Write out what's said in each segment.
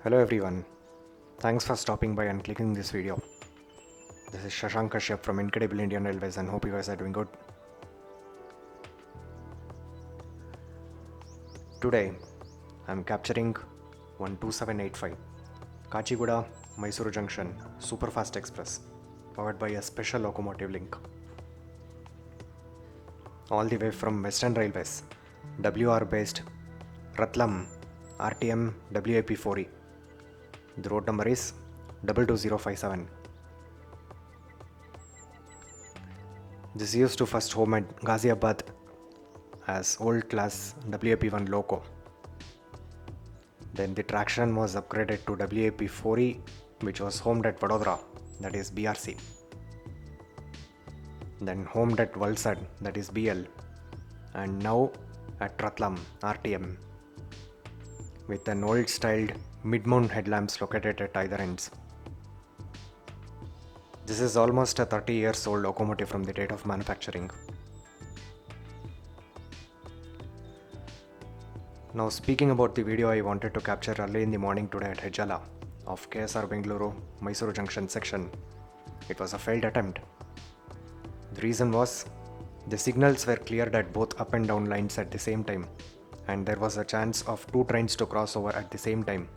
Hello everyone, thanks for stopping by and clicking this video. This is Shashank Kashyap from Incredible Indian Railways and hope you guys are doing good. Today, I am capturing 12785 Kacheguda Mysuru Junction Superfast Express powered by a special locomotive link. All the way from Western Railways, WR based RATLAM RTM WAP-1. The road number is 22057. This used to first home at Ghaziabad as old class WAP-1 loco. Then the traction was upgraded to WAP-4E, which was homed at Vadodara, that is BRC. Then homed at Valsad, that is BL, and now at RATLAM RTM, with an old styled mid-mount headlamps located at either ends. This is almost a 30 years old locomotive from the date of manufacturing. Now speaking about the video I wanted to capture early in the morning today at Hejjala of KSR Bengaluru Mysuru Junction section, it was a failed attempt. The reason was the signals were cleared at both up and down lines at the same time, and there was a chance of two trains to cross over at the same time,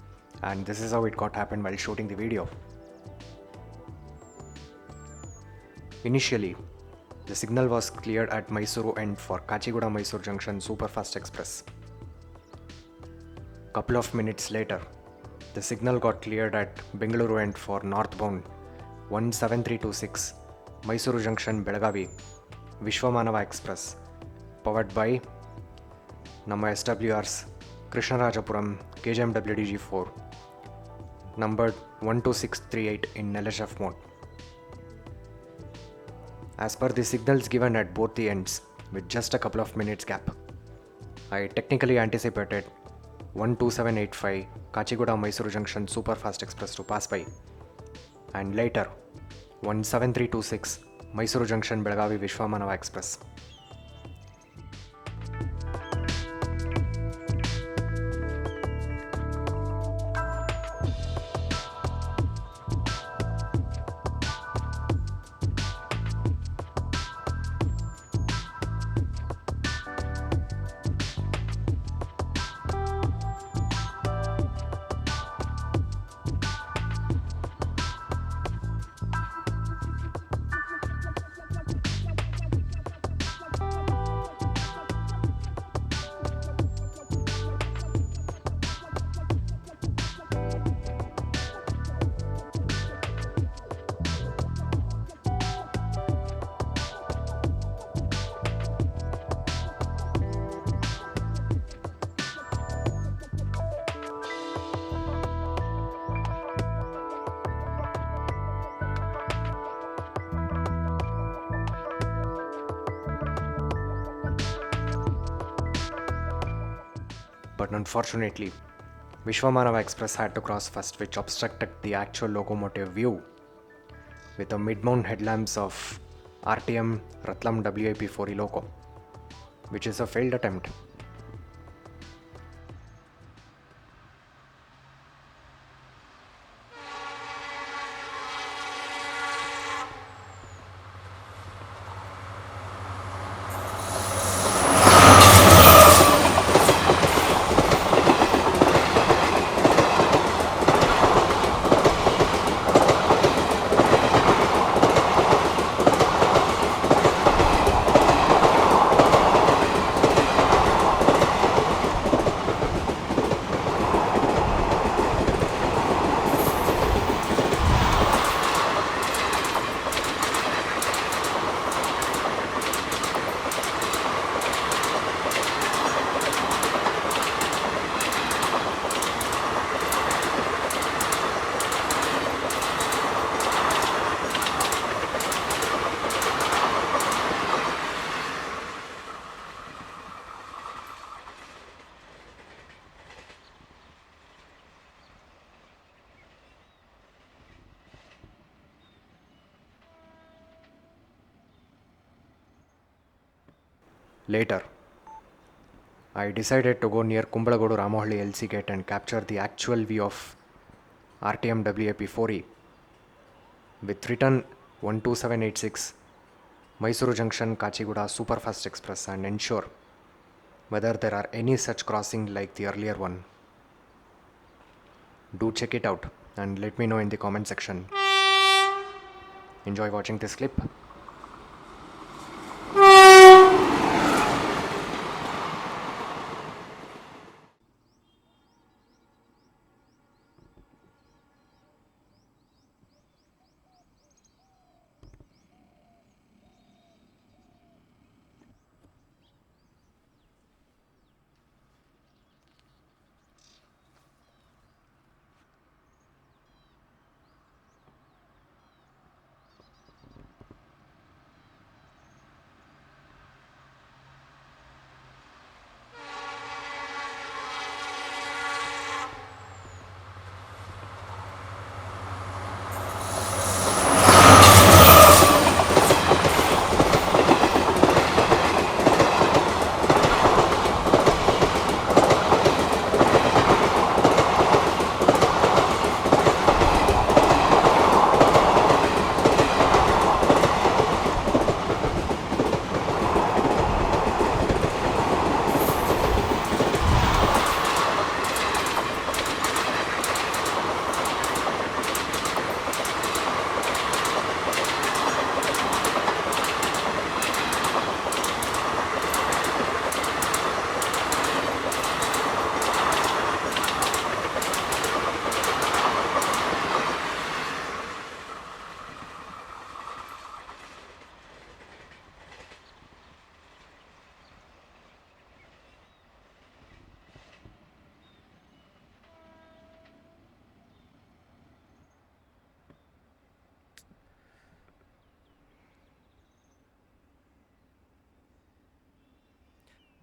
and this is how it got happened while shooting the video. Initially, the signal was cleared at Mysuru end for Kacheguda Mysuru Junction Superfast Express. Couple of minutes later, the signal got cleared at Bengaluru end for northbound 17326 Mysuru Junction Belagavi Vishwamanava Express, powered by Nama SWRs KRISHNARAJAPURAM KJMWDG4, numbered 12638 in LHF mode. As per the signals given at both the ends, with just a couple of minutes gap, I technically anticipated 12785 Kacheguda Mysuru Junction Superfast Express to pass by, and later 17326 Mysuru Junction Belagavi Vishwamanava Express. But unfortunately, Vishwamanava Express had to cross first, which obstructed the actual locomotive view with the mid-mount headlamps of RTM RATLAM WAP-4E loco, which is a failed attempt. Later, I decided to go near Kumbalagodu Ramohalli LC gate and capture the actual view of RTM WAP-4E with return 12786 Mysuru Junction Kacheguda SUPERFAST Express and ensure whether there are any such crossing like the earlier one. Do check it out and let me know in the comment section. Enjoy watching this clip.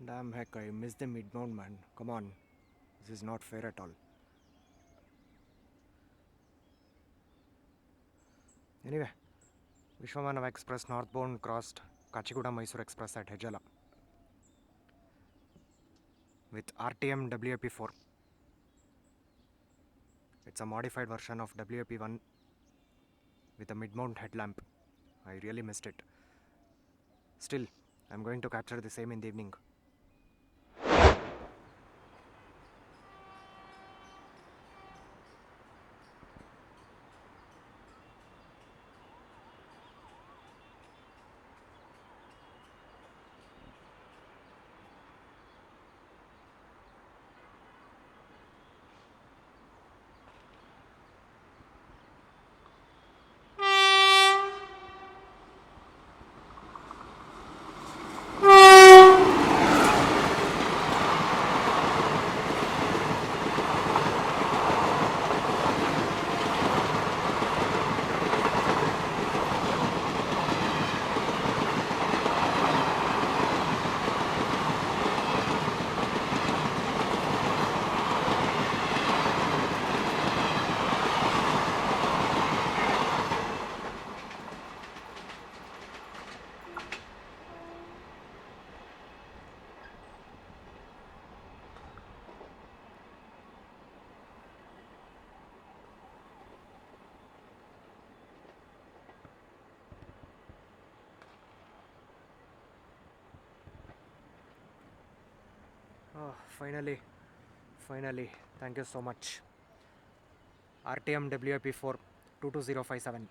Damn heck, I missed the mid-mount, man. Come on. This is not fair at all. Anyway, Vishwamanava Express northbound crossed Kacheguda Mysuru Express at Hejjala with RTM WAP-4. It's a modified version of WAP-1 with a mid-mount headlamp. I really missed it. Still, I'm going to capture the same in the evening. Oh, finally, thank you so much. RTM WAP-4 22057.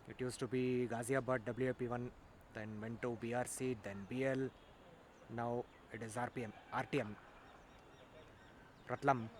It used to be Ghaziabad WAP-1, then went to BRC, then BL. Now it is RTM, RATLAM.